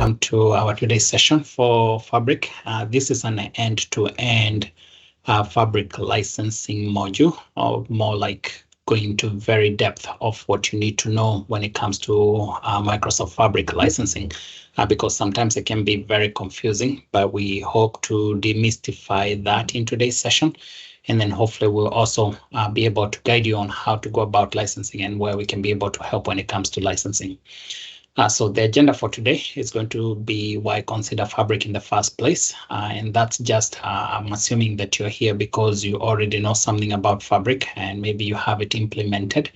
welcome to our today's session for Fabric. This is an end-to-end Fabric licensing module, or more like going into very depth of what you need to know when it comes to Microsoft Fabric licensing, because sometimes it can be very confusing, but we hope to demystify that in today's session. And then hopefully we'll also be able to guide you on how to go about licensing and where we can be able to help when it comes to licensing. So the agenda for today is going to be why consider Fabric in the first place. And that's just, I'm assuming that you're here because you already know something about Fabric and maybe you have it implemented.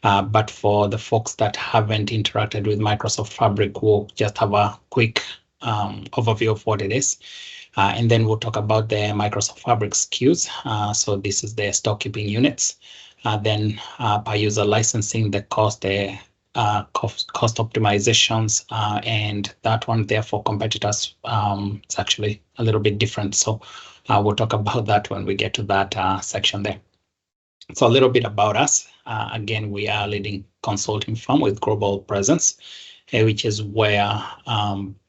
But for the folks that haven't interacted with Microsoft Fabric, we'll just have a quick overview of what it is. And then we'll talk about the Microsoft Fabric SKUs. So this is the stock keeping units. Then per user licensing, the cost, the cost optimizations, and that one there for competitors, it's actually a little bit different. So we'll talk about that when we get to that section there. So a little bit about us. Again, we are a leading consulting firm with global presence, which is where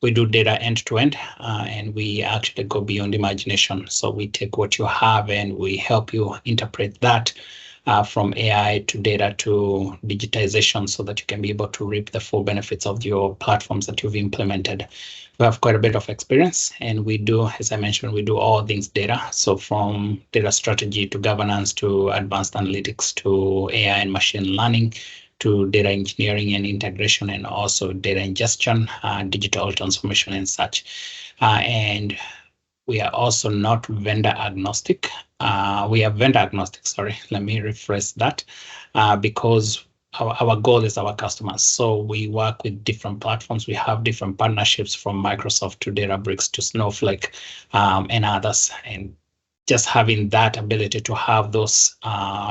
we do data end to end, and we actually go beyond imagination. So we take what you have and we help you interpret that from AI to data to digitization so that you can be able to reap the full benefits of your platforms that you've implemented. We have quite a bit of experience, and we do, as I mentioned, we do all things data. So from data strategy to governance to advanced analytics to AI and machine learning to data engineering and integration, and also data ingestion, digital transformation and such. And we are also not vendor agnostic. We are vendor agnostic, sorry, let me rephrase that, because our goal is our customers. So we work with different platforms. We have different partnerships from Microsoft to Databricks to Snowflake and others. And just having that ability to have those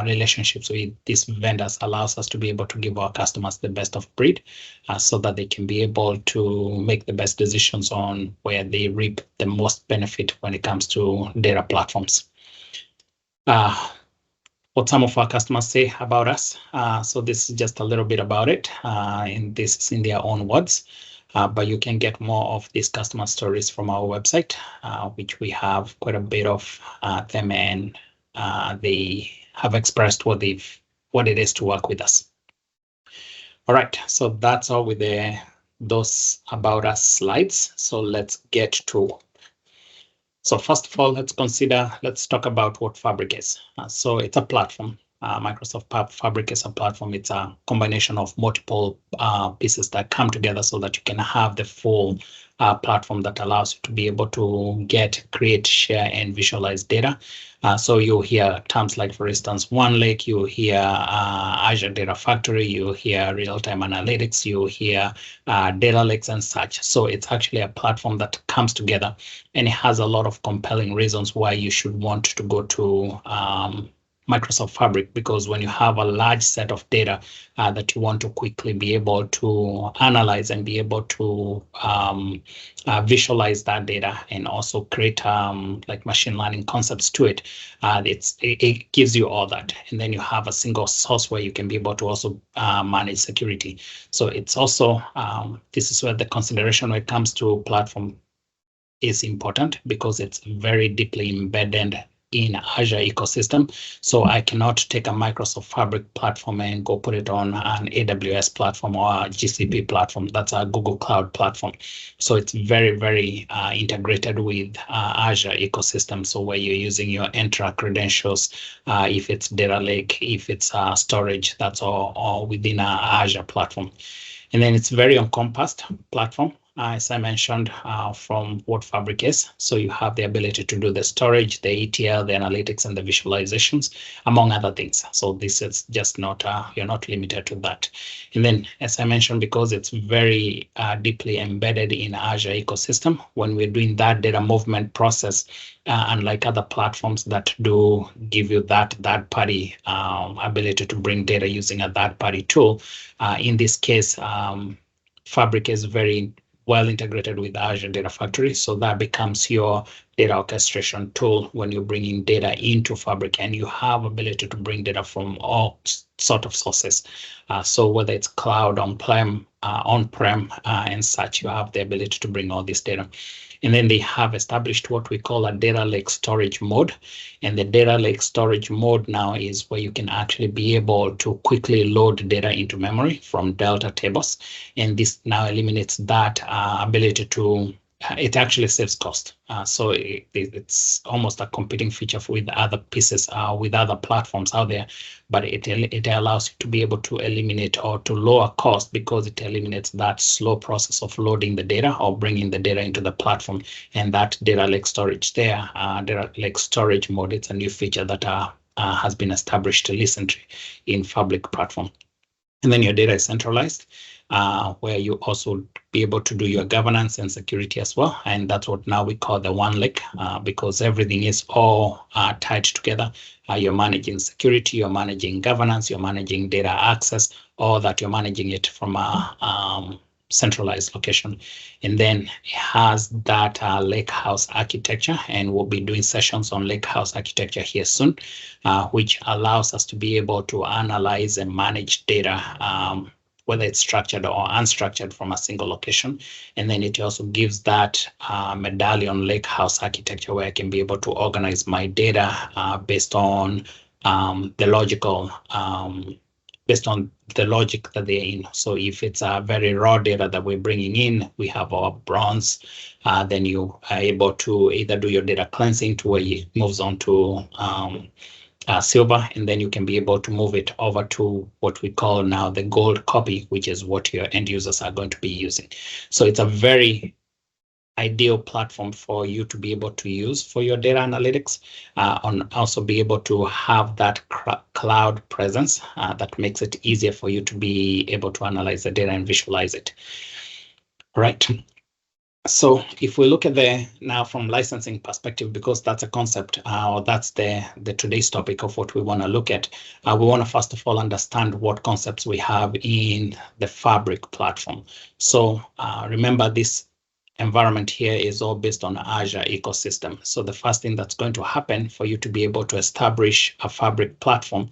relationships with these vendors allows us to be able to give our customers the best of breed so that they can be able to make the best decisions on where they reap the most benefit when it comes to data platforms. What some of our customers say about us. So this is just a little bit about it, and this is in their own words. But you can get more of these customer stories from our website, which we have quite a bit of them, and they have expressed what it is to work with us. All right, so that's all with those about us slides. So let's get to. So first of all, let's talk about what Fabric is. So it's a platform. Microsoft Fabric is a platform. It's a combination of multiple pieces that come together so that you can have the full platform that allows you to be able to create, share, and visualize data. So you'll hear terms like, for instance, OneLake, you'll hear Azure Data Factory, you'll hear real-time analytics, you'll hear data lakes and such. So it's actually a platform that comes together, and it has a lot of compelling reasons why you should want to go to Microsoft Fabric, because when you have a large set of data that you want to quickly be able to analyze and be able to visualize that data and also create like machine learning concepts to it, it gives you all that. And then you have a single source where you can be able to also manage security. So it's also, this is where the consideration when it comes to platform is important, because it's very deeply embedded in Azure ecosystem. So I cannot take a Microsoft Fabric platform and go put it on an AWS platform or a GCP platform. That's a Google Cloud platform. So it's very, very integrated with Azure ecosystem. So where you're using your Entra credentials, if it's data lake, if it's storage, that's all within Azure platform. And then it's very encompassed platform. As I mentioned, from what Fabric is. So you have the ability to do the storage, the ETL, the analytics, and the visualizations, among other things. So this is just not, you're not limited to that. And then, as I mentioned, because it's very deeply embedded in Azure ecosystem, when we're doing that data movement process, unlike other platforms that do give you that third-party ability to bring data using a third-party tool, in this case, Fabric is very well integrated with Azure Data Factory. So that becomes your data orchestration tool when you're bringing data into Fabric, and you have ability to bring data from all sort of sources. So whether it's cloud, on-prem, on-prem and such, you have the ability to bring all this data. And then they have established what we call a data lake storage mode. And the data lake storage mode now is where you can actually be able to quickly load data into memory from Delta tables. And this now eliminates that ability to, it actually saves cost. So it's almost a competing feature with other pieces, with other platforms out there, but it allows you to be able to eliminate or to lower cost because it eliminates that slow process of loading the data or bringing the data into the platform. And that data lake storage there, data lake storage mode, it's a new feature that has been established recently in Fabric platform. And then your data is centralized, where you also be able to do your governance and security as well. And that's what now we call the one lake, because everything is all tied together. You're managing security, you're managing governance, you're managing data access, all that you're managing it from a centralized location. And then it has that lakehouse architecture, and we'll be doing sessions on lakehouse architecture here soon, which allows us to be able to analyze and manage data, whether it's structured or unstructured, from a single location. And then it also gives that medallion lakehouse architecture where I can be able to organize my data based on the logical based on the logic that they're in. So if it's a very raw data that we're bringing in, we have our bronze, then you are able to either do your data cleansing to where it moves on to silver, and then you can be able to move it over to what we call now the gold copy, which is what your end users are going to be using. So it's a very ideal platform for you to be able to use for your data analytics, and also be able to have that cloud presence that makes it easier for you to be able to analyze the data and visualize it. All right. So if we look at now from licensing perspective, because that's a concept, or that's the today's topic of what we want to look at, we want to first of all understand what concepts we have in the Fabric platform. So remember, this environment here is all based on Azure ecosystem. So the first thing that's going to happen for you to be able to establish a Fabric platform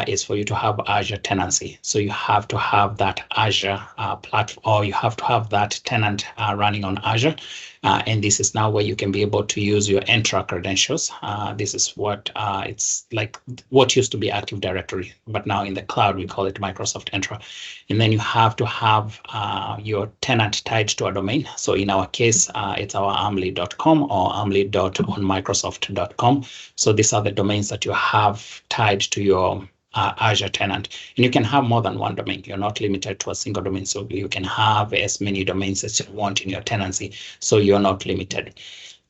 is for you to have Azure tenancy. So you have to have that Azure platform, or you have to have that tenant running on Azure. And this is now where you can be able to use your Entra credentials. This is what it's like what used to be Active Directory, but now in the cloud, we call it Microsoft Entra. And then you have to have your tenant tied to a domain. So in our case, it's our armely.com or armely.onmicrosoft.com. So these are the domains that you have tied to your Azure tenant. And you can have more than one domain. You're not limited to a single domain. So you can have as many domains as you want in your tenancy. So you're not limited.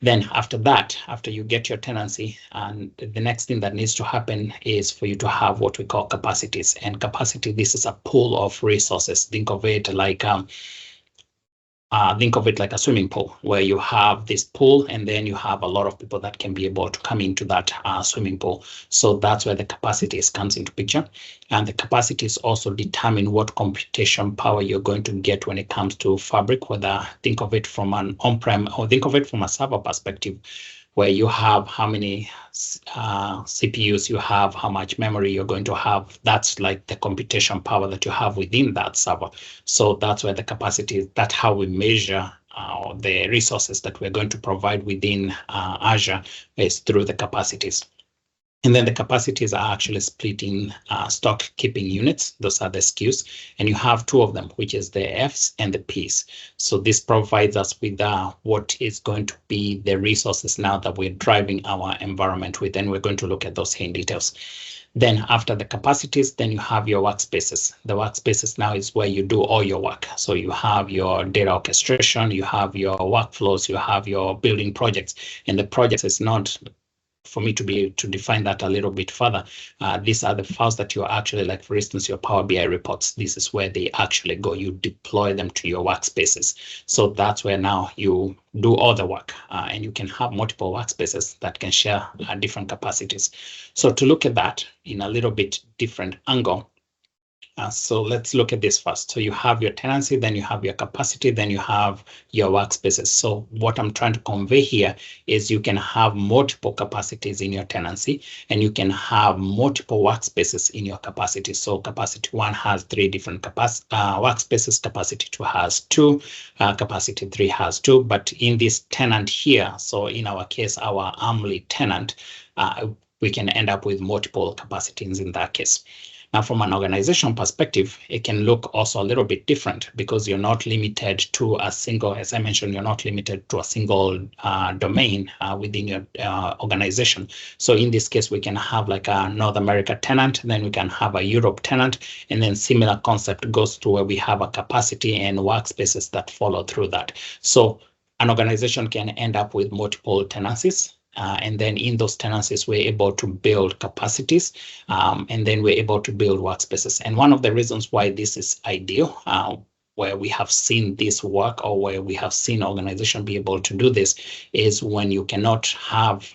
Then after that, after you get your tenancy, and the next thing that needs to happen is for you to have what we call capacities. And capacity, this is a pool of resources. Think of it like a swimming pool, where you have this pool and then you have a lot of people that can be able to come into that swimming pool. So that's where the capacities comes into picture. And the capacities also determine what computation power you're going to get when it comes to Fabric, whether think of it from an on-prem or think of it from a server perspective, where you have how many CPUs you have, how much memory you're going to have. That's like the computation power that you have within that server. So that's where the capacity is. That's how we measure the resources that we're going to provide within Azure, is through the capacities. And then the capacities are actually split in stock keeping units. Those are the SKUs. And you have two of them, which is the Fs and the Ps. So this provides us with what is going to be the resources now that we're driving our environment with. And we're going to look at those here in details. Then after the capacities, then you have your workspaces. The workspaces now is where you do all your work. So you have your data orchestration, you have your workflows, you have your building projects. And the projects is not, for me to be able to define that a little bit further, these are the files that you're actually, like for instance, your Power BI reports. This is where they actually go. You deploy them to your workspaces. So that's where now you do all the work, and you can have multiple workspaces that can share different capacities. So to look at that in a little bit different angle, So let's look at this first. So you have your tenancy, then you have your capacity, then you have your workspaces. So what I'm trying to convey here is you can have multiple capacities in your tenancy, and you can have multiple workspaces in your capacity. So capacity 1 has 3 different workspaces, capacity 2 has 2, capacity 3 has 2. But in this tenant here, so in our case, our Armely tenant, we can end up with multiple capacities in that case. Now, from an organization perspective, it can look also a little bit different because you're not limited to a single, as I mentioned, you're not limited to a single domain within your organization. So in this case, we can have like a North America tenant, then we can have a Europe tenant, and then similar concept goes to where we have a capacity and workspaces that follow through that. So an organization can end up with multiple tenancies. And then in those tenancies, we're able to build capacities, and then we're able to build workspaces. And one of the reasons why this is ideal, where we have seen this work or where we have seen organization be able to do this, is when you cannot have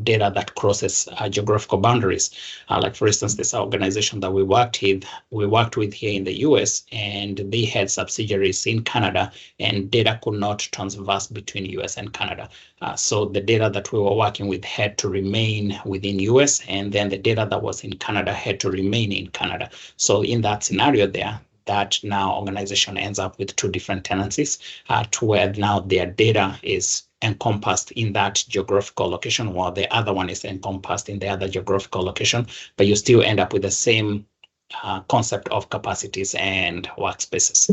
data that crosses geographical boundaries. Like for instance, this organization that we worked with here in the US, and they had subsidiaries in Canada, and data could not transverse between US and Canada. So the data that we were working with had to remain within US, and then the data that was in Canada had to remain in Canada. So in that scenario there, that now organization ends up with 2 different tenancies to where now their data is encompassed in that geographical location, while the other one is encompassed in the other geographical location, but you still end up with the same concept of capacities and workspaces.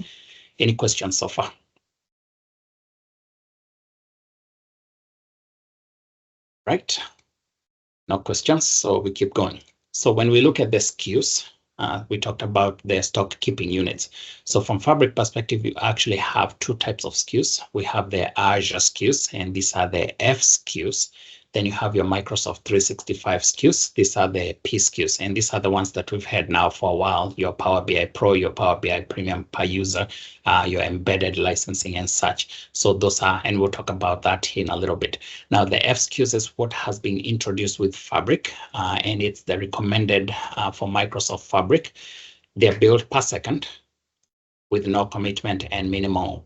Any questions so far? Right? No questions, so we keep going. So when we look at the SKUs, we talked about the stock keeping units. So from Fabric perspective, you actually have 2 types of SKUs. We have the Azure SKUs, and these are the F SKUs. Then you have your Microsoft 365 SKUs. These are the P SKUs, and these are the ones that we've had now for a while, your Power BI Pro, your Power BI Premium per user, your embedded licensing and such. So those are, and we'll talk about that in a little bit. Now, the F SKUs is what has been introduced with Fabric, and it's the recommended for Microsoft Fabric. They're built per second, with no commitment and minimum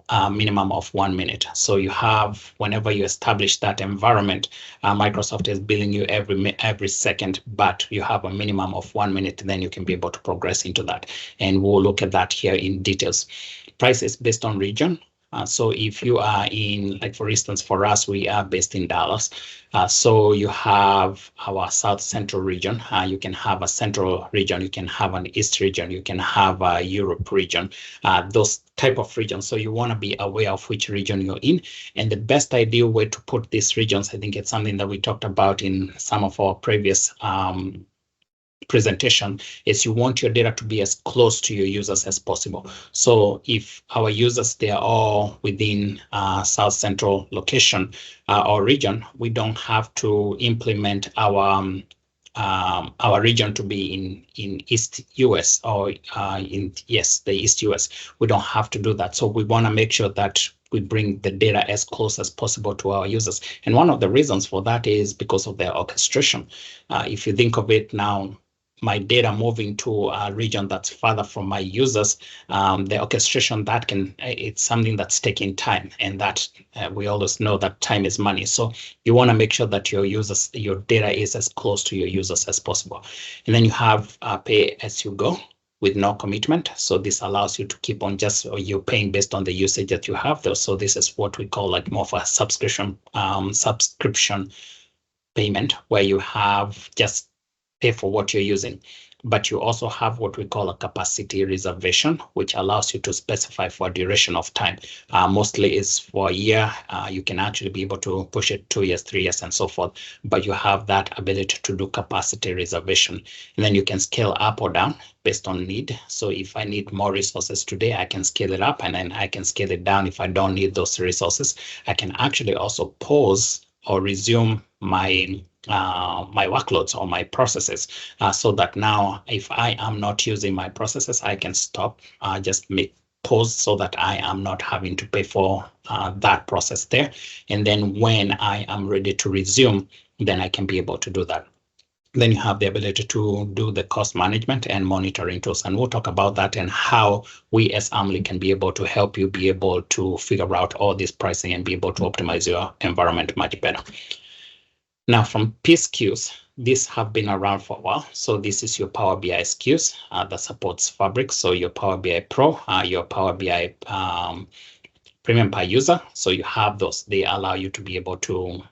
of 1 minute. So you have, whenever you establish that environment, Microsoft is billing you every second, but you have a minimum of 1 minute, then you can be able to progress into that. And we'll look at that here in details. Price is based on region. So if you are in, like for instance, for us, we are based in Dallas. So you have our South Central region. You can have a Central region. You can have an East region. You can have a Europe region. Those type of regions. So you want to be aware of which region you're in. And the best ideal way to put these regions, I think it's something that we talked about in some of our previous presentation, is you want your data to be as close to your users as possible. So if our users, they are all within South Central location or region, we don't have to implement our region to be in East US or the East US. We don't have to do that. So we want to make sure that we bring the data as close as possible to our users. And one of the reasons for that is because of their orchestration. If you think of it now, my data moving to a region that's farther from my users, the orchestration, it's something that's taking time, and that we always know that time is money. So you want to make sure that your data is as close to your users as possible. And then you have pay as you go with no commitment. So this allows you to keep on you're paying based on the usage that you have there. So this is what we call like more of a subscription payment, where you have just pay for what you're using. But you also have what we call a capacity reservation, which allows you to specify for a duration of time. Mostly is for a year. You can actually be able to push it 2 years, 3 years, and so forth. But you have that ability to do capacity reservation. And then you can scale up or down based on need. So if I need more resources today, I can scale it up, and then I can scale it down if I don't need those resources. I can actually also pause or resume my workloads or my processes, so that now if I am not using my processes, I can stop, just make pause, so that I am not having to pay for that process there. And then when I am ready to resume, then I can be able to do that. Then you have the ability to do the cost management and monitoring tools. And we'll talk about that and how we as Armely can be able to help you be able to figure out all this pricing and be able to optimize your environment much better. Now from SKUs, these have been around for a while. So this is your Power BI SKUs that supports Fabric. So your Power BI Pro, your Power BI Premium per user. So you have those. They allow you to be able to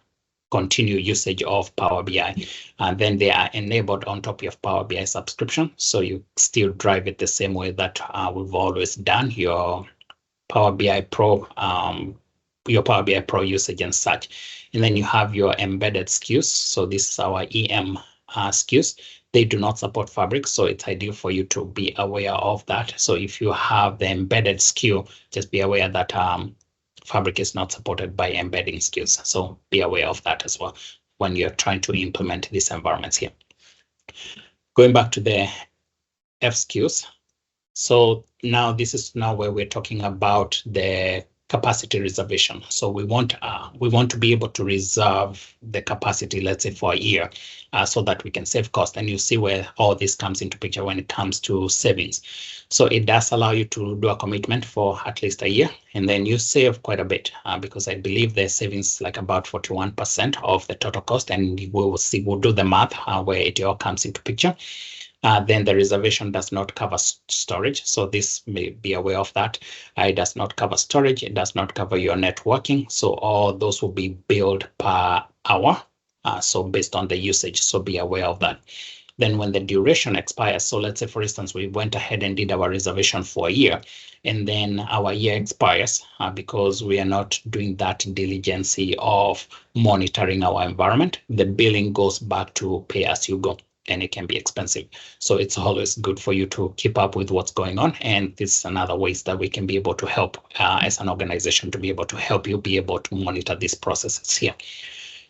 continue usage of Power BI. And then they are enabled on top of Power BI subscription. So you still drive it the same way that we've always done your Power BI Pro, usage and such. And then you have your embedded SKUs. So this is our EM SKUs. They do not support Fabric, so it's ideal for you to be aware of that. So if you have the embedded SKU, just be aware that Fabric is not supported by embedding SKUs. So be aware of that as well when you're trying to implement these environments here. Going back to the SKUs. So now this is now where we're talking about the capacity reservation. So we want to be able to reserve the capacity, let's say for a year, so that we can save cost. And you see where all this comes into picture when it comes to savings. So it does allow you to do a commitment for at least a year, and then you save quite a bit because I believe the savings like about 41% of the total cost, and we'll do the math where it all comes into picture. Then the reservation does not cover storage. So this may be aware of that. It does not cover storage. It does not cover your networking. So all those will be billed per hour. So based on the usage. So be aware of that. Then when the duration expires, so let's say, for instance, we went ahead and did our reservation for a year, and then our year expires because we are not doing that diligence of monitoring our environment, the billing goes back to pay as you go. And it can be expensive. So it's always good for you to keep up with what's going on. And this is another ways that we can be able to help as an organization to be able to help you be able to monitor these processes here.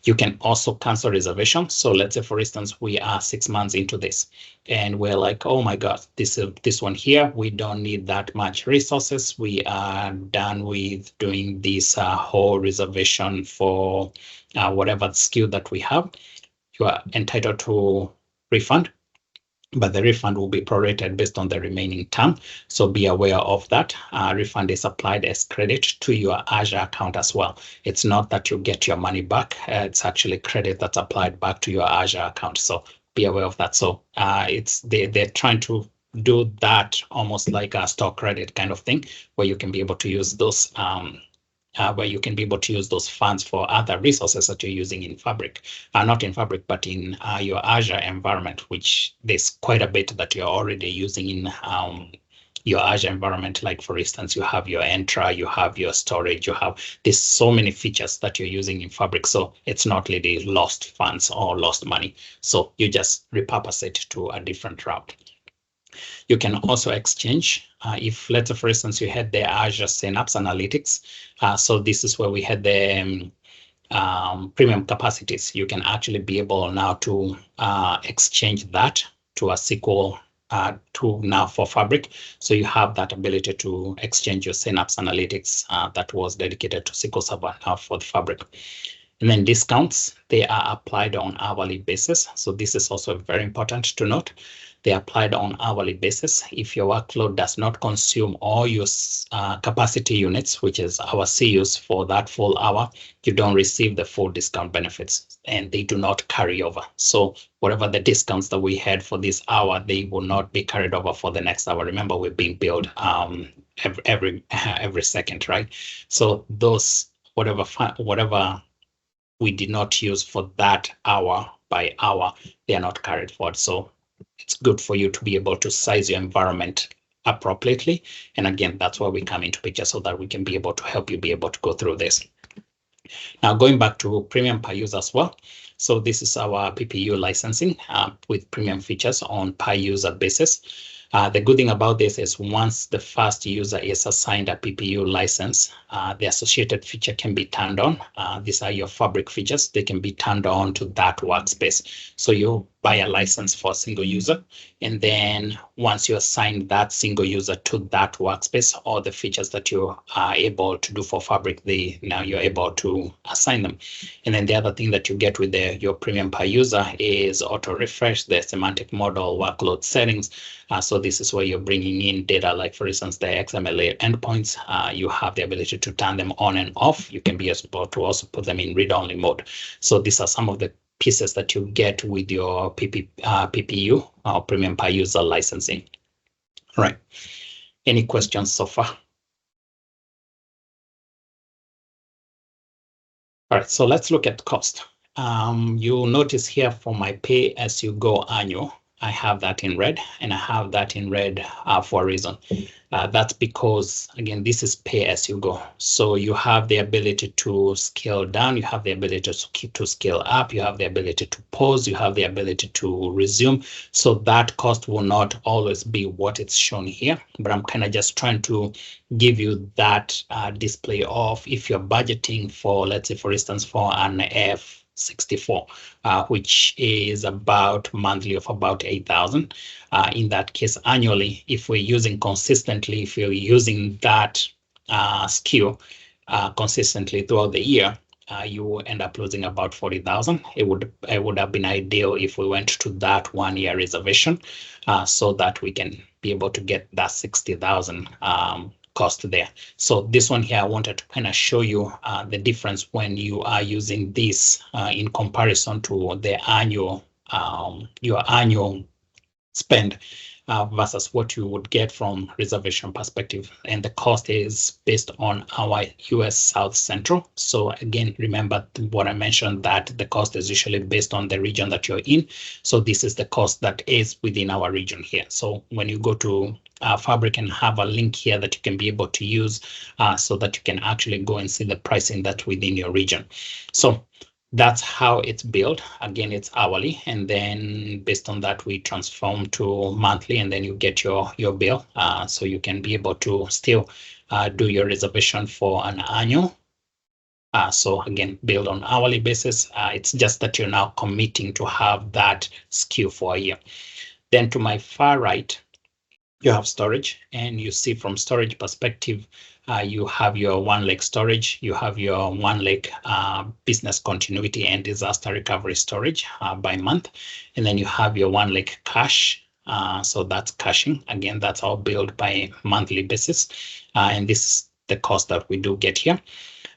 You can also cancel reservations. So let's say, for instance, we are 6 months into this and we're like, oh my God, this one here, we don't need that much resources. We are done with doing this whole reservation for whatever SKU that we have. You are entitled to refund, but the refund will be prorated based on the remaining term. So be aware of that. Refund is applied as credit to your Azure account as well. It's not that you get your money back. It's actually credit that's applied back to your Azure account. So be aware of that. So they're trying to do that almost like a store credit kind of thing, where you can be able to use those funds for other resources that you're using in Fabric, not in Fabric, but in your Azure environment, which there's quite a bit that you're already using in your Azure environment. Like, for instance, you have your Entra, you have your storage, there's so many features that you're using in Fabric. So it's not really lost funds or lost money. So you just repurpose it to a different route. You can also exchange. If, let's say, for instance, you had the Azure Synapse Analytics. So this is where we had the premium capacities. You can actually be able now to exchange that to a SQL tool now for Fabric. So you have that ability to exchange your Synapse Analytics that was dedicated to SQL Server now for the Fabric. And then discounts, they are applied on hourly basis. So this is also very important to note. They are applied on hourly basis. If your workload does not consume all your capacity units, which is our CUs, for that full hour, you don't receive the full discount benefits, and they do not carry over. So whatever the discounts that we had for this hour, they will not be carried over for the next hour. Remember, we're being billed every second, right? So those whatever we did not use for that hour by hour, they are not carried forward. So it's good for you to be able to size your environment appropriately. And again, that's where we come into picture, so that we can be able to help you be able to go through this. Now, going back to premium per user as well. So this is our PPU licensing with premium features on per user basis. The good thing about this is once the first user is assigned a PPU license, the associated feature can be turned on. These are your Fabric features. They can be turned on to that workspace. So you buy a license for a single user. And then once you assign that single user to that workspace, all the features that you are able to do for Fabric, now you're able to assign them. And then the other thing that you get with your premium per user is auto refresh, the semantic model, workload settings. So this is where you're bringing in data, like for instance, the XML endpoints. You have the ability to turn them on and off. You can be able to also put them in read-only mode. So these are some of the pieces that you get with your PPU or premium per user licensing. All right. Any questions so far? All right, so let's look at cost. You'll notice here for my pay as you go annual, I have that in red, and I have that in red for a reason. That's because, again, this is pay as you go. So you have the ability to scale down, you have the ability to scale up, you have the ability to pause, you have the ability to resume. So that cost will not always be what it's shown here, but I'm kind of just trying to give you that display of if you're budgeting for, let's say, for instance, for an F64, which is about monthly of about 8,000. In that case, annually, if we're using consistently, if you're using that SKU consistently throughout the year, you will end up losing about 40,000. It would have been ideal if we went to that 1 year reservation, so that we can be able to get that 60,000 cost there. So this one here, I wanted to kind of show you the difference when you are using this in comparison to the annual, your annual spend versus what you would get from reservation perspective. And the cost is based on our US South Central. So again, remember what I mentioned, that the cost is usually based on the region that you're in. So this is the cost that is within our region here. So when you go to Fabric and have a link here that you can be able to use so that you can actually go and see the pricing that's within your region. So that's how it's built. Again, it's hourly, and then based on that, we transform to monthly, and then you get your bill. So you can be able to still do your reservation for an annual. So again, build on hourly basis. It's just that you're now committing to have that SKU for a year. Then to my far right, you have storage, and you see from storage perspective, you have your One Lake storage, you have your One Lake business continuity and disaster recovery storage by month, and then you have your One Lake cache. So that's caching. Again, that's all billed by monthly basis, and this is the cost that we do get here.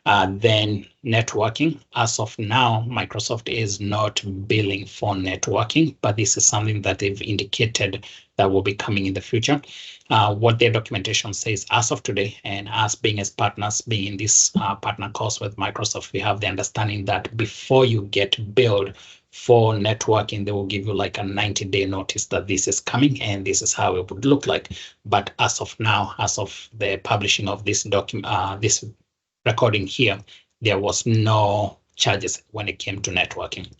Then networking. As of now, Microsoft is not billing for networking, but this is something that they've indicated that will be coming in the future. What their documentation says as of today, and us being as partners, being in this partner course with Microsoft, we have the understanding that before you get billed for networking, they will give you like a 90-day notice that this is coming and this is how it would look like. But as of now, as of the publishing of this document, this recording here, there was no charges when it came to networking.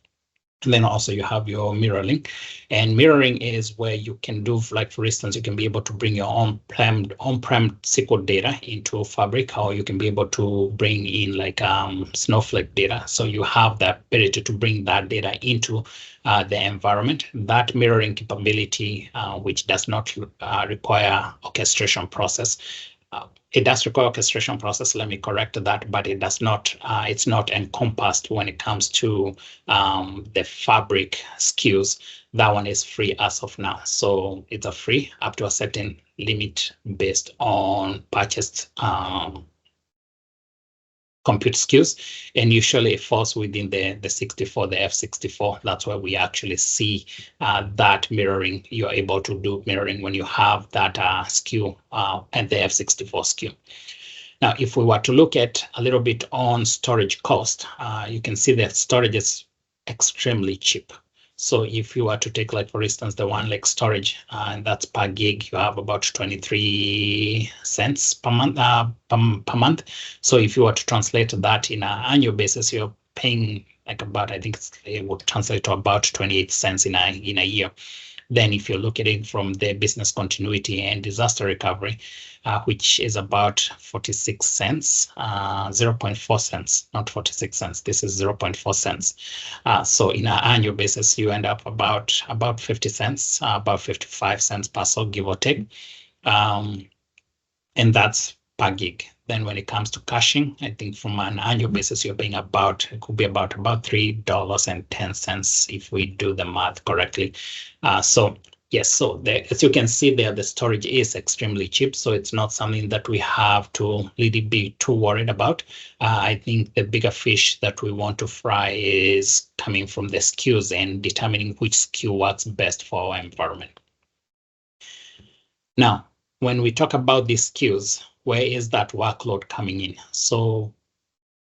And then also you have your mirroring, and mirroring is where you can do, like for instance, you can be able to bring your on-prem SQL data into Fabric, or you can be able to bring in like Snowflake data. So you have the ability to bring that data into the environment. That mirroring capability, which does not require orchestration process. It does require orchestration process, let me correct that, but it does not, it's not encompassed when it comes to the Fabric SKUs. That one is free as of now. So it's a free up to a certain limit based on purchased compute SKUs, and usually it falls within the 64, the F64. That's where we actually see that mirroring. You're able to do mirroring when you have that SKU and the F64 SKU. Now, if we were to look at a little bit on storage cost, you can see that storage is extremely cheap. So if you were to take, like, for instance, the One Lake storage, and that's per gig, you have about 23 cents per month. Per month. So if you were to translate that in an annual basis, you're paying like about, I think it would translate to about 28 cents in a year. Then if you look at it from the business continuity and disaster recovery, which is about 46 cents, 0.4 cents, not 46 cents. This is 0.4 cents. So in an annual basis, you end up about 50 cents, about 55 cents per so, give or take. And that's per gig. Then when it comes to caching, I think from an annual basis, you're paying it could be about $3.10 if we do the math correctly. So yes, so as you can see there, the storage is extremely cheap. So it's not something that we have to really be too worried about. I think the bigger fish that we want to fry is coming from the SKUs and determining which SKU works best for our environment. Now, when we talk about these SKUs, where is that workload coming in? So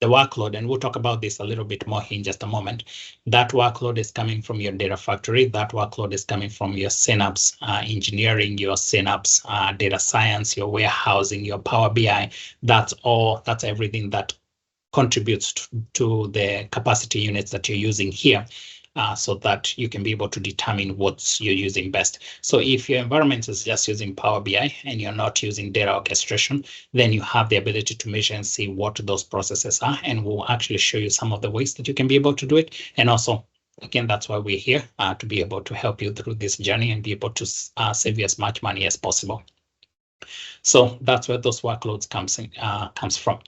the workload, and we'll talk about this a little bit more in just a moment, that workload is coming from your data factory. That workload is coming from your Synapse engineering, your Synapse data science, your warehousing, your Power BI. That's everything that contributes to the capacity units that you're using here. So that you can be able to determine what you're using best. So if your environment is just using Power BI and you're not using data orchestration, then you have the ability to measure and see what those processes are. And we'll actually show you some of the ways that you can be able to do it. And also, again, that's why we're here, to be able to help you through this journey and be able to save you as much money as possible. So that's where those workloads comes from.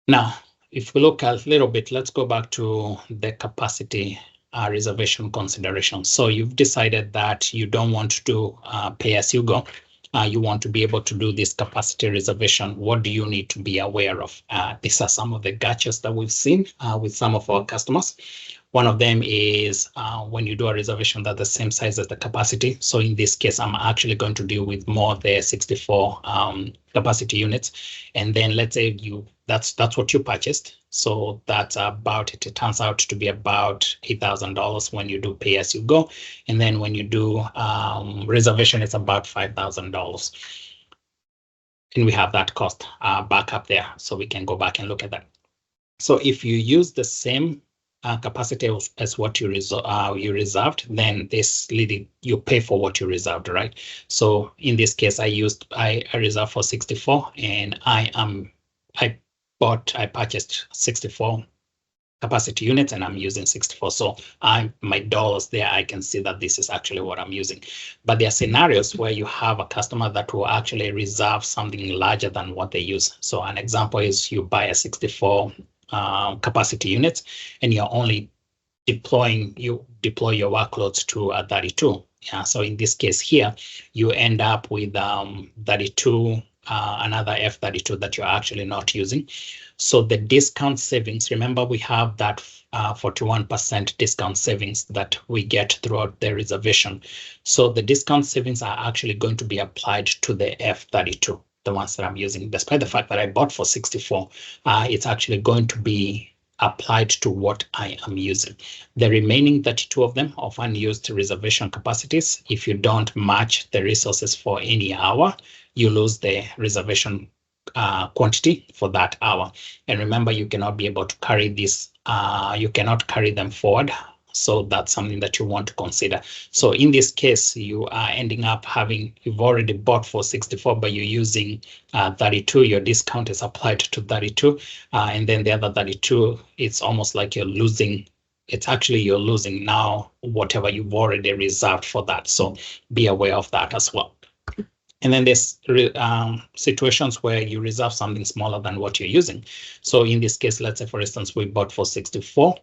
Now, if we look a little bit, let's go back to the capacity reservation consideration. So you've decided that you don't want to do pay as you go. You want to be able to do this capacity reservation. What do you need to be aware of? These are some of the gotchas that we've seen with some of our customers. One of them is when you do a reservation that's the same size as the capacity. So in this case, I'm actually going to deal with more of the 64 capacity units. And then let's say that's what you purchased. So that's about it. It turns out to be about $8,000 when you do pay as you go. And then when you do reservation, it's about $5,000. And we have that cost back up there. So we can go back and look at that. So if you use the same capacity as what you reserved, then you pay for what you reserved, right? So in this case, I reserved for 64, and I purchased 64 capacity units, and I'm using 64. So my dollars there, I can see that this is actually what I'm using. But there are scenarios where you have a customer that will actually reserve something larger than what they use. So an example is you buy a 64 capacity units, and you're only deploy your workloads to 32. Yeah, so in this case here, you end up with 32, another F32 that you're actually not using. So the discount savings, remember we have that 41% discount savings that we get throughout the reservation. So the discount savings are actually going to be applied to the F32. The ones that I'm using, despite the fact that I bought for 64, it's actually going to be applied to what I am using. The remaining 32 of them of unused reservation capacities, if you don't match the resources for any hour, you lose the reservation quantity for that hour. And remember, you cannot be able to carry this, you cannot carry them forward. So that's something that you want to consider. So in this case, you are ending up you've already bought for 64, but you're using 32. Your discount is applied to 32. And then the other 32, it's almost like you're losing. It's actually you're losing now whatever you've already reserved for that. So be aware of that as well. And then there's situations where you reserve something smaller than what you're using. So in this case, let's say, for instance, we bought for 64,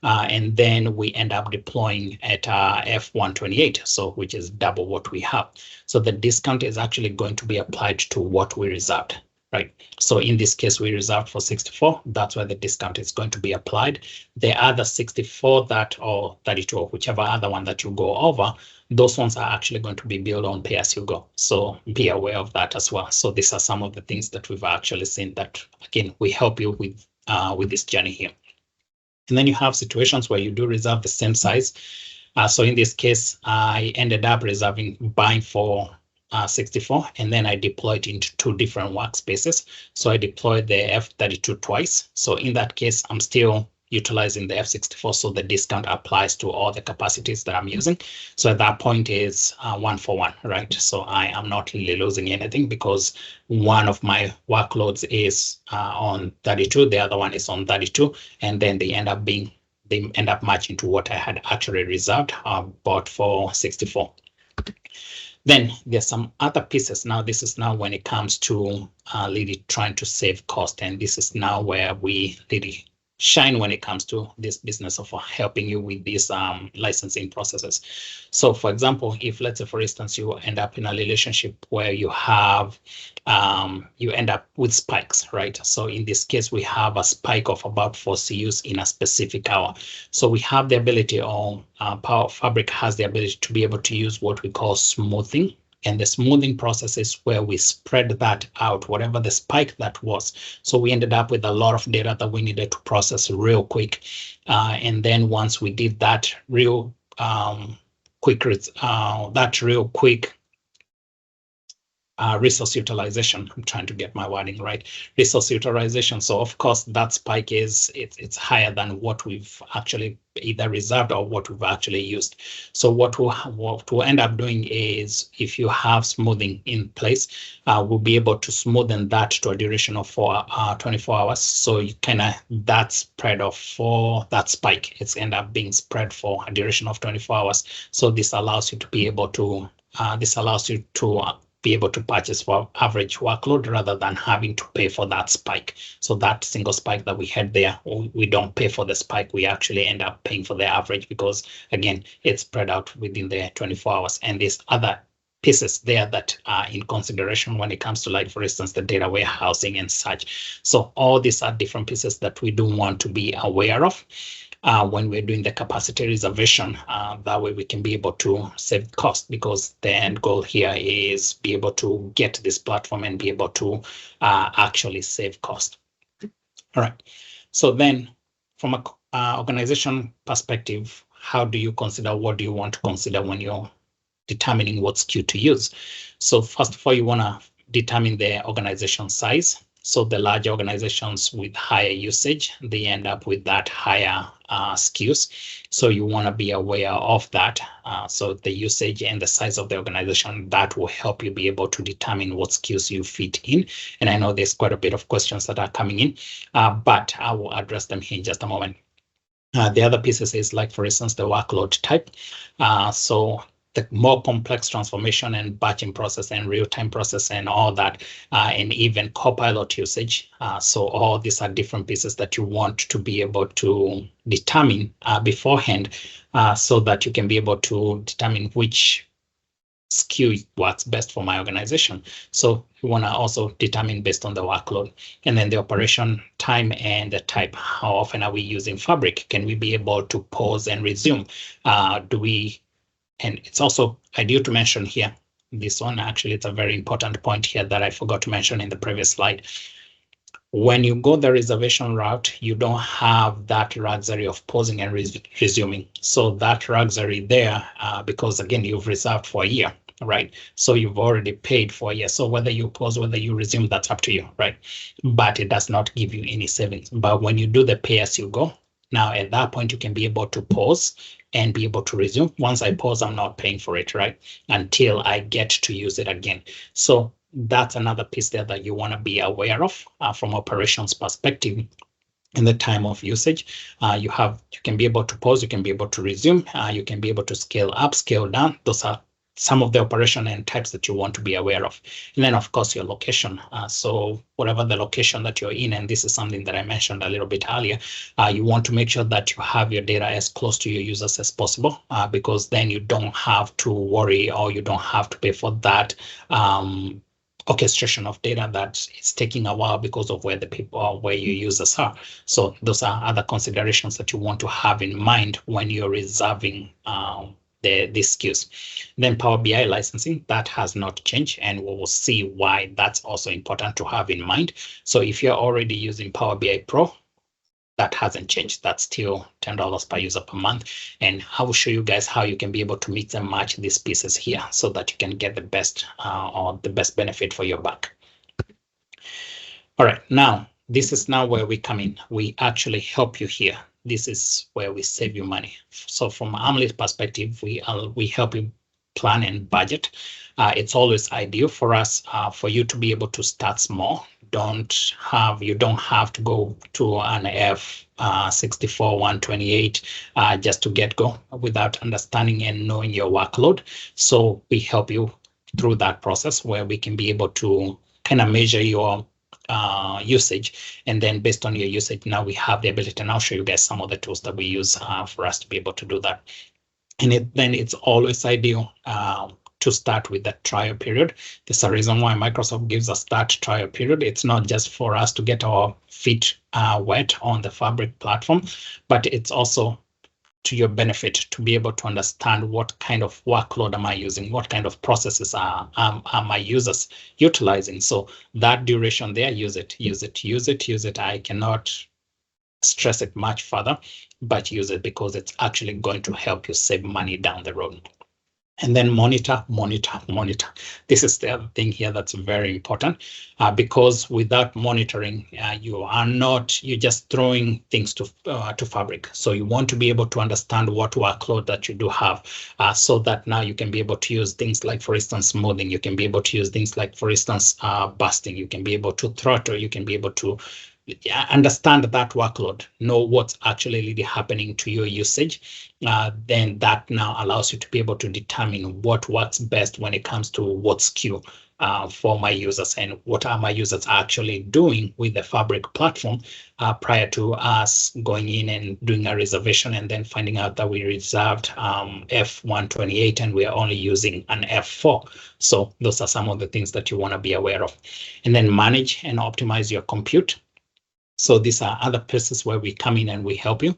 and then we end up deploying at F128, so which is double what we have. So the discount is actually going to be applied to what we reserved, right? So in this case, we reserved for 64. That's where the discount is going to be applied. The other 64 or 32, or whichever other one that you go over, those ones are actually going to be billed on pay as you go. So be aware of that as well. So these are some of the things that we've actually seen that, again, we help you with this journey here. And then you have situations where you do reserve the same size. So in this case, I ended up buying for 64, and then I deployed into 2 different workspaces. So I deployed the F32 twice. So in that case, I'm still utilizing the F64, so the discount applies to all the capacities that I'm using. So at that point is 1-for-1, right? So I am not really losing anything because one of my workloads is on 32, the other one is on 32, and then they end up matching to what I had actually reserved, bought for 64. Then there's some other pieces. Now, this is now when it comes to really trying to save cost. And this is now where we really shine when it comes to this business of helping you with these licensing processes. So for example, if let's say, for instance, you end up in a relationship where you have, you end up with spikes, right? So in this case, we have a spike of about 4 CUs in a specific hour. So we have the ability, or Power Fabric has the ability to be able to use what we call smoothing. And the smoothing process is where we spread that out, whatever the spike that was. So we ended up with a lot of data that we needed to process real quick. And then once we did that real quick resource utilization. I'm trying to get my wording right. Resource utilization. So of course that spike is it's higher than what we've actually either reserved or what we've actually used. So what we'll end up doing is, if you have smoothing in place, we'll be able to smoothen that to a duration of 24 hours. So you kind of that spread of for that spike, it's end up being spread for a duration of 24 hours. So this allows you to be able to be able to purchase for average workload rather than having to pay for that spike. So that single spike that we had there, we don't pay for the spike. We actually end up paying for the average because, again, it's spread out within the 24 hours. And there's other pieces there that are in consideration when it comes to, like, for instance, the data warehousing and such. So all these are different pieces that we do want to be aware of. When we're doing the capacity reservation, that way we can be able to save cost, because the end goal here is be able to get this platform and be able to actually save cost. All right. So then from a organization perspective, how do you consider, what do you want to consider when you're determining what SKU to use? So first of all, you want to determine the organization size. So the larger organizations with higher usage, they end up with that higher SKUs. So you want to be aware of that. So the usage and the size of the organization, that will help you be able to determine what SKUs you fit in. And I know there's quite a bit of questions that are coming in, but I will address them here in just a moment. The other pieces is, like, for instance, the workload type. So the more complex transformation and batching process and real-time process and all that, and even Copilot usage. So all these are different pieces that you want to be able to determine beforehand, so that you can be able to determine which SKU works best for my organization. So you want to also determine based on the workload, and then the operation time and the type. How often are we using Fabric? Can we be able to pause and resume? And it's also ideal to mention here, this one, actually, it's a very important point here that I forgot to mention in the previous slide. When you go the reservation route, you don't have that luxury of pausing and resuming. So that luxury there, because again, you've reserved for a year, right? So you've already paid for a year. So whether you pause, whether you resume, that's up to you, right? But it does not give you any savings. But when you do the pay as you go, now at that point, you can be able to pause and be able to resume. Once I pause, I'm not paying for it, right? Until I get to use it again. So that's another piece there that you want to be aware of from operations perspective. In the time of usage, you can be able to pause, you can be able to resume, you can be able to scale up, scale down. Those are some of the operation and types that you want to be aware of. And then, of course, your location. So whatever the location that you're in, and this is something that I mentioned a little bit earlier, you want to make sure that you have your data as close to your users as possible, because then you don't have to worry, or you don't have to pay for that orchestration of data that is taking a while because of where the people are, where your users are. So those are other considerations that you want to have in mind when you're reserving these SKUs. Then Power BI licensing, that has not changed, and we will see why that's also important to have in mind. So if you're already using Power BI Pro, that hasn't changed. That's still $10 per user per month. And I will show you guys how you can be able to mix and match these pieces here so that you can get the best or the best benefit for your buck. All right, now this is now where we come in. We actually help you here. This is where we save you money. So from Armely's perspective, we help you plan and budget. It's always ideal for us for you to be able to start small. You don't have to go to an F64 128 just to get go without understanding and knowing your workload. So we help you through that process where we can be able to kind of measure your usage, and then based on your usage, now we have the ability, and I'll show you guys some of the tools that we use for us to be able to do that. And then it's always ideal to start with that trial period. There's a reason why Microsoft gives us that trial period. It's not just for us to get our feet wet on the Fabric platform, but it's also to your benefit to be able to understand what kind of workload am I using, what kind of processes are my users utilizing. So that duration there, use it. I cannot stress it much further, but use it because it's actually going to help you save money down the road. And then monitor. This is the other thing here that's very important because without monitoring, you're just throwing things to Fabric. So you want to be able to understand what workload that you do have so that now you can be able to use things like, for instance, smoothing. You can be able to use things like, for instance, busting. You can be able to throttle. You can be able to understand that workload, know what's actually really happening to your usage. Then that now allows you to be able to determine what works best when it comes to what SKU for my users and what are my users actually doing with the Fabric platform prior to us going in and doing a reservation and then finding out that we reserved F128 and we are only using an F4. So those are some of the things that you want to be aware of. And then manage and optimize your compute. So these are other places where we come in and we help you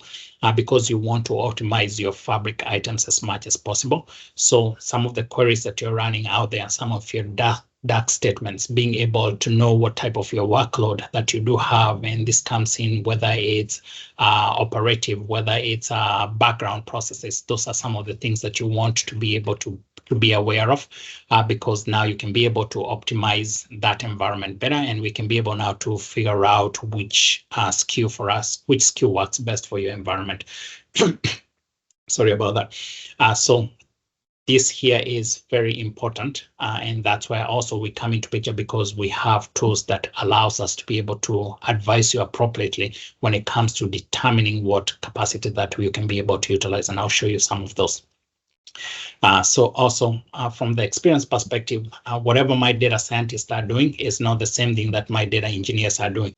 because you want to optimize your Fabric items as much as possible. So some of the queries that you're running out there, some of your dark statements, being able to know what type of your workload that you do have, and this comes in whether it's operative, whether it's background processes. Those are some of the things that you want to be able to be aware of because now you can be able to optimize that environment better, and we can be able now to figure out which SKU for us, which SKU works best for your environment. Sorry about that. So this here is very important, and that's why also we come into picture because we have tools that allows us to be able to advise you appropriately when it comes to determining what capacity that we can be able to utilize, and I'll show you some of those. So also from the experience perspective, whatever my data scientists are doing is not the same thing that my data engineers are doing.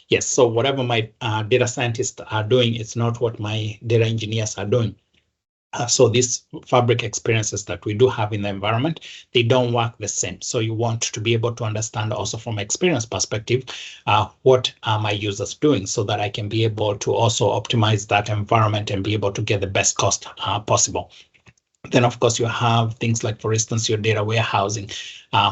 Yes, so whatever my data scientists are doing, it's not what my data engineers are doing. So these Fabric experiences that we do have in the environment, they don't work the same. So you want to be able to understand also from experience perspective, what are my users doing so that I can be able to also optimize that environment and be able to get the best cost possible. Then, of course, you have things like, for instance, your data warehousing,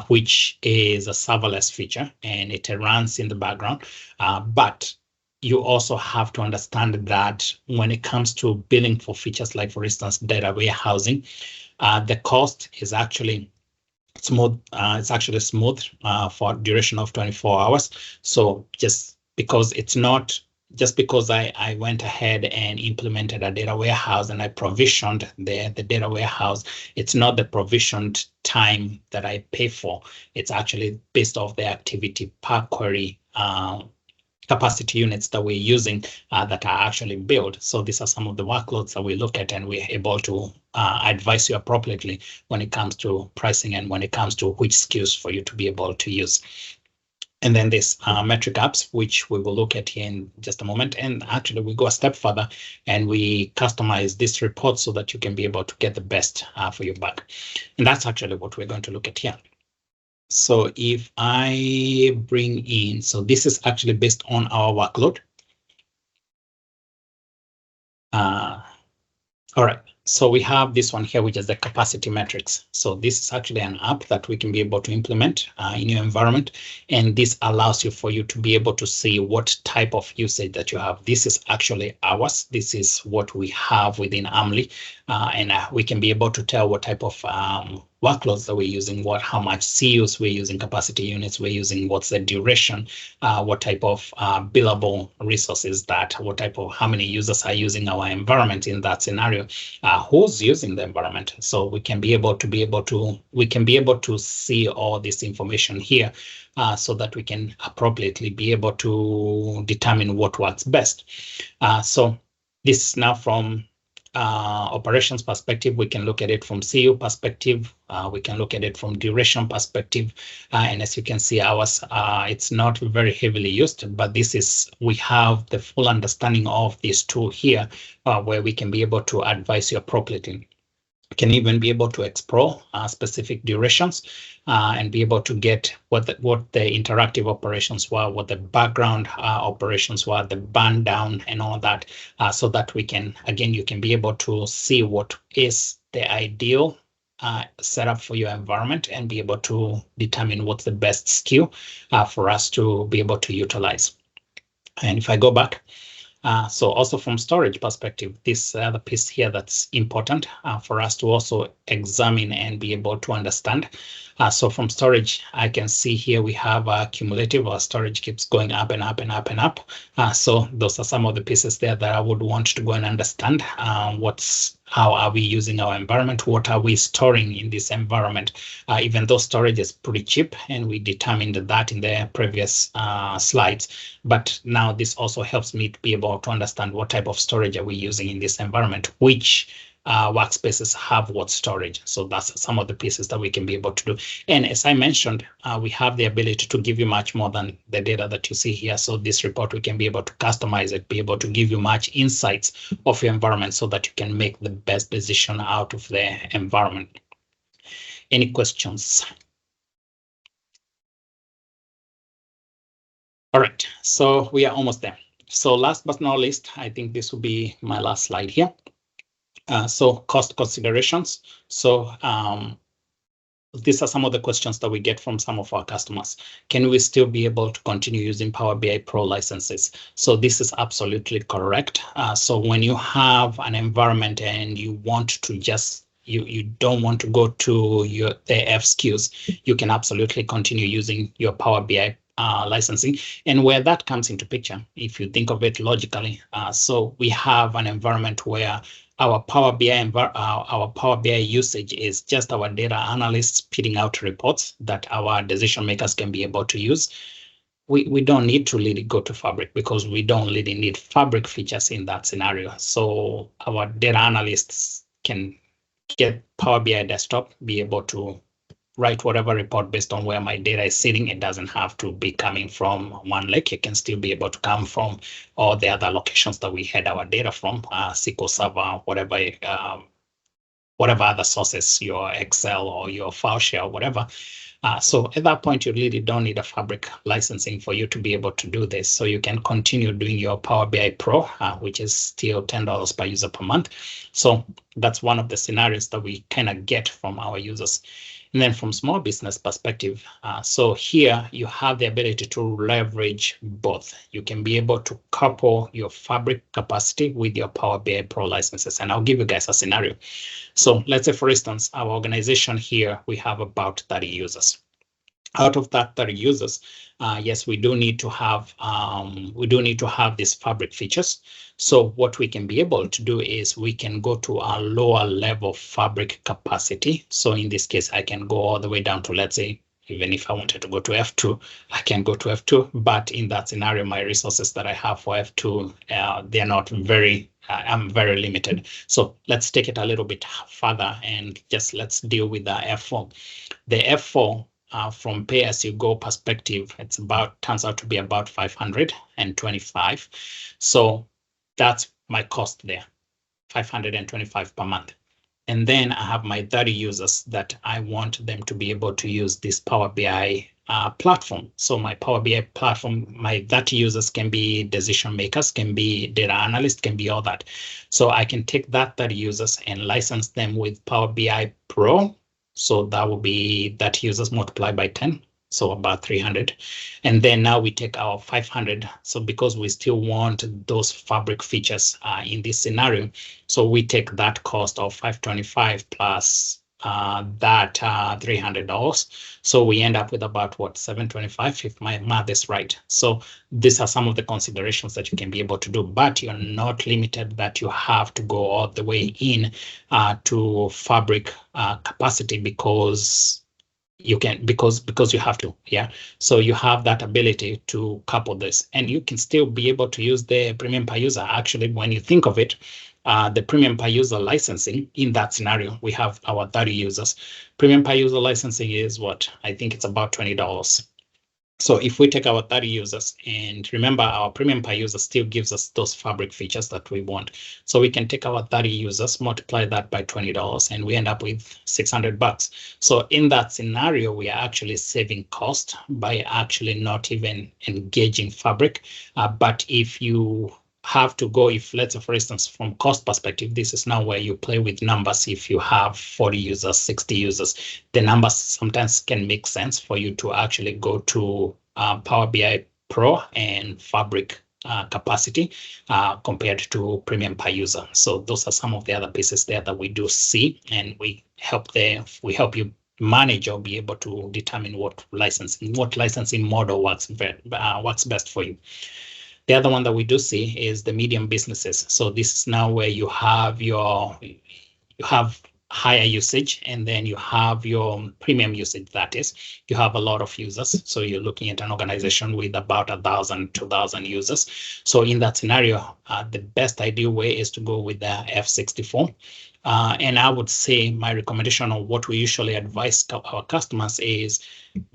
which is a serverless feature and it runs in the background. But you also have to understand that when it comes to billing for features like, for instance, data warehousing, the cost is actually smooth. It's actually smooth for a duration of 24 hours. So just because it's not just because I went ahead and implemented a data warehouse and I provisioned the data warehouse, it's not the provisioned time that I pay for. It's actually based off the activity per query capacity units that we're using that are actually billed. So these are some of the workloads that we look at, and we're able to advise you appropriately when it comes to pricing and when it comes to which SKUs for you to be able to use. And then this metric apps, which we will look at here in just a moment. And actually we go a step further and we customize this report so that you can be able to get the best for your buck. And that's actually what we're going to look at here. So if I bring in, so this is actually based on our workload. All right. So we have this one here, which is the capacity metrics. So this is actually an app that we can be able to implement in your environment. And this allows you for you to be able to see what type of usage that you have. This is actually ours. This is what we have within Armely. And we can be able to tell what type of workloads that we're using, how much SKUs we're using, capacity units we're using, what's the duration, what type of billable resources how many users are using our environment in that scenario, who's using the environment. So we can be able to see all this information here, so that we can appropriately be able to determine what works best. So this is now from operations perspective. We can look at it from SKU perspective. We can look at it from duration perspective. And as you can see, ours, it's not very heavily used, but we have the full understanding of this tool here, where we can be able to advise you appropriately. We can even be able to explore specific durations and be able to get what the interactive operations were, what the background operations were, the burn down and all that, so that we can, again, you can be able to see what is the ideal setup for your environment and be able to determine what's the best SKU for us to be able to utilize. And if I go back, so also from storage perspective, this other piece here that's important for us to also examine and be able to understand. So from storage, I can see here we have cumulative. Our storage keeps going up and up and up and up. So those are some of the pieces there that I would want to go and understand. How are we using our environment? What are we storing in this environment? Even though storage is pretty cheap, and we determined that in the previous slides, but now this also helps me to be able to understand what type of storage are we using in this environment, which workspaces have what storage. So that's some of the pieces that we can be able to do. And as I mentioned, we have the ability to give you much more than the data that you see here. So this report, we can be able to customize it, be able to give you much insights of your environment so that you can make the best decision out of the environment. Any questions? All right, so we are almost there. So last but not least, I think this will be my last slide here. So cost considerations. So these are some of the questions that we get from some of our customers. Can we still be able to continue using Power BI Pro licenses? So this is absolutely correct. So when you have an environment and you want to just you don't want to go to the SKUs, you can absolutely continue using your Power BI licensing. And where that comes into picture, if you think of it logically, so we have an environment where our Power BI usage is just our data analysts spitting out reports that our decision makers can be able to use. We don't need to really go to Fabric, because we don't really need Fabric features in that scenario. So our data analysts can get Power BI desktop, be able to write whatever report based on where my data is sitting. It doesn't have to be coming from one lake. It can still be able to come from all the other locations that we had our data from, SQL Server, whatever other sources, your Excel or your file share, whatever. So at that point, you really don't need a Fabric licensing for you to be able to do this. So you can continue doing your Power BI Pro, which is still $10 per user per month. So that's one of the scenarios that we kind of get from our users. And then from small business perspective, so here you have the ability to leverage both. You can be able to couple your Fabric capacity with your Power BI Pro licenses. And I'll give you guys a scenario. So let's say, for instance, our organization here, we have about 30 users. Out of that 30 users, yes, we do need to have these Fabric features. So what we can be able to do is we can go to a lower level Fabric capacity. So in this case, I can go all the way down to, let's say, even if I wanted to go to F2, I can go to F2. But in that scenario, my resources that I have for F2, they're not very, I'm very limited. So let's take it a little bit further and just let's deal with the F4. The F4, from pay-as-you-go perspective, it's turns out to be about 525. So that's my cost there, 525 per month. And then I have my 30 users that I want them to be able to use this Power BI platform. So my Power BI platform, my 30 users can be decision makers, can be data analysts, can be all that. So I can take that 30 users and license them with Power BI Pro. So that will be that users multiplied by 10, so about 300. And then now we take our 500. So because we still want those Fabric features in this scenario, so we take that cost of 525 plus that $300. So we end up with about what, $725 if my math is right. So these are some of the considerations that you can be able to do, but you're not limited that you have to go all the way in to fabric capacity because you can, because you have to. Yeah, so you have that ability to couple this, and you can still be able to use the premium per user. Actually, when you think of it, the premium per user licensing in that scenario, we have our 30 users. Premium per user licensing is what? I think it's about $20. So if we take our 30 users, and remember our premium per user still gives us those fabric features that we want. So we can take our 30 users, multiply that by $20, and we end up with $600. So in that scenario, we are actually saving cost by actually not even engaging fabric. But if you have to go, if let's say, for instance, from cost perspective, this is now where you play with numbers. If you have 40 users, 60 users, the numbers sometimes can make sense for you to actually go to Power BI Pro and Fabric capacity compared to premium per user. So those are some of the other pieces there that we do see, and we help you manage or be able to determine what licensing model works best for you. The other one that we do see is the medium businesses. So this is now where you have higher usage, and then you have your premium usage. That is, you have a lot of users. So you're looking at an organization with about 1,000, 2,000 users. So in that scenario, the best ideal way is to go with the F64. And I would say my recommendation on what we usually advise our customers is,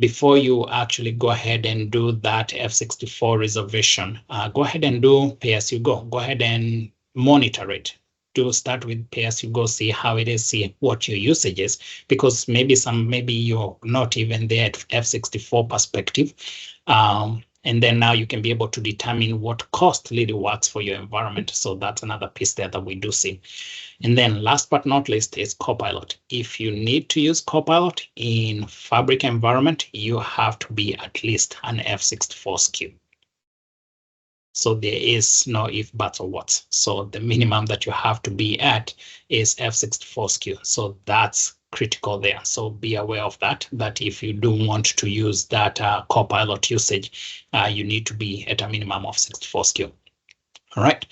before you actually go ahead and do that F64 reservation, go ahead and do pay as you go. Go ahead and monitor it. Do start with pay as you go, see how it is, see what your usage is, because maybe you're not even there at F64 perspective. And then now you can be able to determine what cost really works for your environment. So that's another piece there that we do see. And then last but not least is Copilot. If you need to use Copilot in Fabric environment, you have to be at least an F64 SKU. So there is no if, buts, or whats. So the minimum that you have to be at is F64 SKU. So that's critical there. So be aware of that if you do want to use that Copilot usage, you need to be at a minimum of 64 SKU. All right.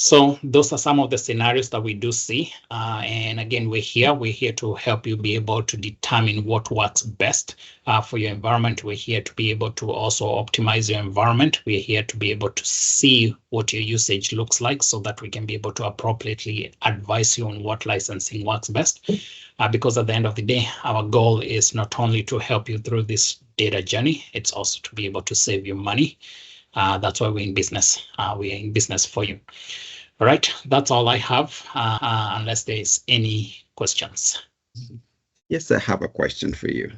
So those are some of the scenarios that we do see. And again, we're here to help you be able to determine what works best for your environment. We're here to be able to also optimize your environment. We're here to be able to see what your usage looks like so that we can be able to appropriately advise you on what licensing works best. Because at the end of the day, our goal is not only to help you through this data journey, it's also to be able to save you money. That's why we're in business. We are in business for you. All right, that's all I have, unless there's any questions. Yes, I have a question for you.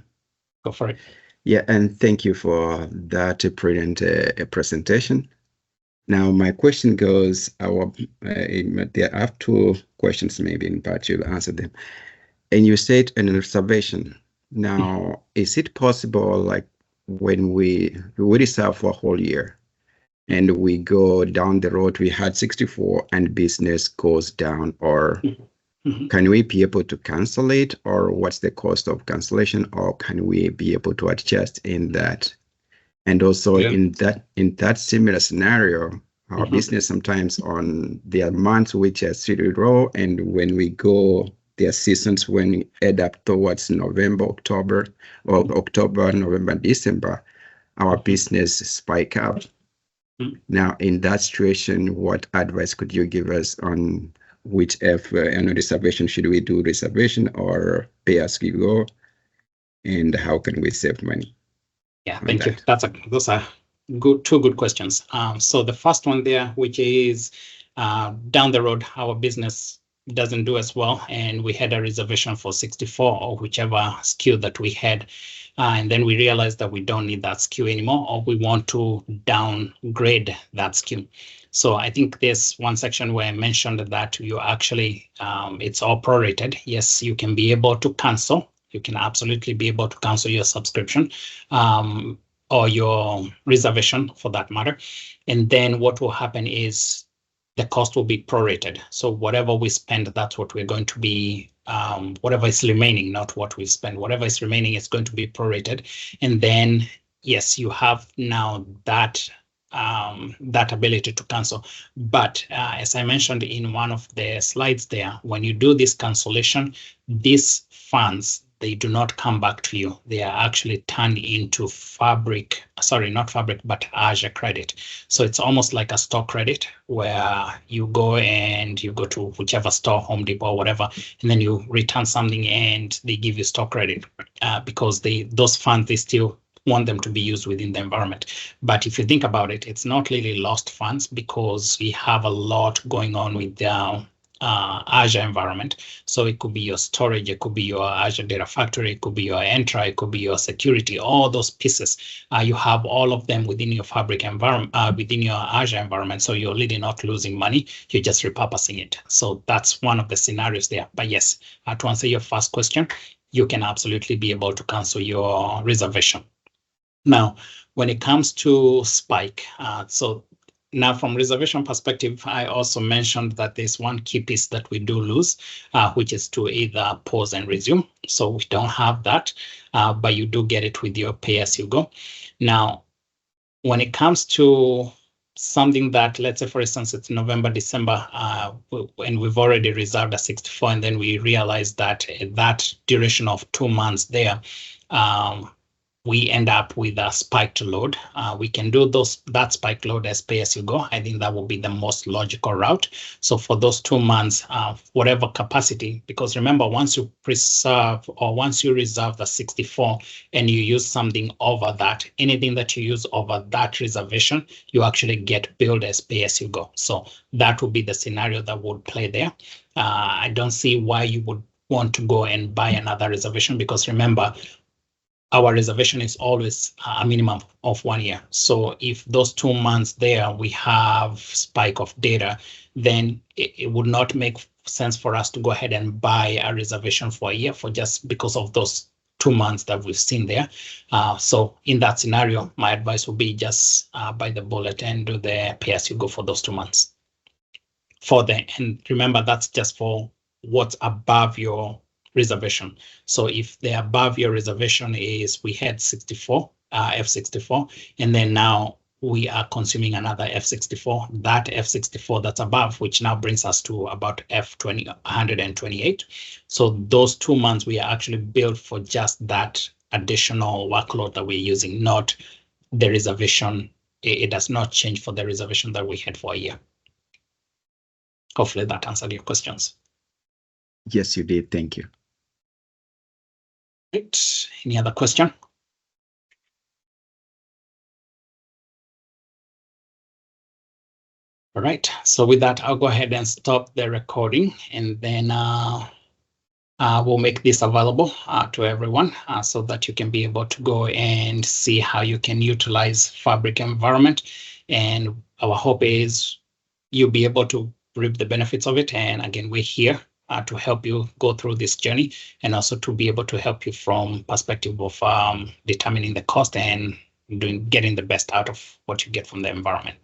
Go for it. Yeah, and thank you for that brilliant presentation. Now, my question goes, I have two questions maybe, but you'll answer them. And you said an reservation. Now, is it possible, like when we reserve for a whole year, and we go down the road, we had 64 and business goes down, or can we be able to cancel it, or what's the cost of cancellation, or can we be able to adjust in that? And also in that similar scenario, our business sometimes on their months which are 0, and when we go, their seasons when we head up towards November, October, or October, November, December, our business spike up. Now, in that situation, what advice could you give us on which reservation? Should we do reservation or pay as you go? And how can we save money? Yeah, thank you. Those are two good questions. So the first one there, which is down the road, our business doesn't do as well, and we had a reservation for 64 or whichever SKU that we had. And then we realized that we don't need that SKU anymore, or we want to downgrade that SKU. So I think there's one section where I mentioned that you actually, it's all prorated. Yes, you can be able to cancel. You can absolutely be able to cancel your subscription or your reservation for that matter. And then what will happen is the cost will be prorated. So whatever we spend, that's what we're going to be, whatever is remaining, not what we spend, whatever is remaining is going to be prorated. And then, yes, you have now that that ability to cancel. But as I mentioned in one of the slides there, when you do this cancellation, these funds, they do not come back to you. They are actually turned into but Azure credit. So it's almost like a store credit where you go to whichever store, Home Depot or whatever, and then you return something and they give you store credit because those funds, they still want them to be used within the environment. But if you think about it, it's not really lost funds because we have a lot going on with the Azure environment. So it could be your storage, it could be your Azure Data Factory, it could be your Entra, it could be your security, all those pieces. You have all of them within your Fabric environment, within your Azure environment. So you're really not losing money, you're just repurposing it. So that's one of the scenarios there. But yes, to answer your first question, you can absolutely be able to cancel your reservation. Now, when it comes to spike, so now from reservation perspective, I also mentioned that there's one key piece that we do lose, which is to either pause and resume. So we don't have that, but you do get it with your pay-as-you-go. Now, when it comes to something that, let's say, for instance, it's November, December, and we've already reserved a 64, and then we realize that that duration of 2 months there, we end up with a spiked load. We can do that spiked load as pay as you go. I think that will be the most logical route. So for those 2 months, whatever capacity, because remember, once you reserve the 64 and you use something over that, anything that you use over that reservation, you actually get billed as pay as you go. So that would be the scenario that would play there. I don't see why you would want to go and buy another reservation, because remember, our reservation is always a minimum of 1 year. So if those 2 months there we have spike of data, then it would not make sense for us to go ahead and buy a reservation for a year for just because of those 2 months that we've seen there. So in that scenario, my advice would be just buy the bullet and do the pay as you go for those 2 months. And remember, that's just for what's above your reservation. So if the above your reservation is, we had 64, F64, and then now we are consuming another F64, that F64 that's above, which now brings us to about F128. So those 2 months we are actually billed for just that additional workload that we're using, not the reservation. It does not change for the reservation that we had for a year. Hopefully that answered your questions. Yes, you did. Thank you. Right. Any other question? All right. So with that, I'll go ahead and stop the recording, and then we'll make this available to everyone so that you can be able to go and see how you can utilize Fabric environment. And our hope is you'll be able to reap the benefits of it. And again, we're here to help you go through this journey, and also to be able to help you from perspective of determining the cost and getting the best out of what you get from the environment.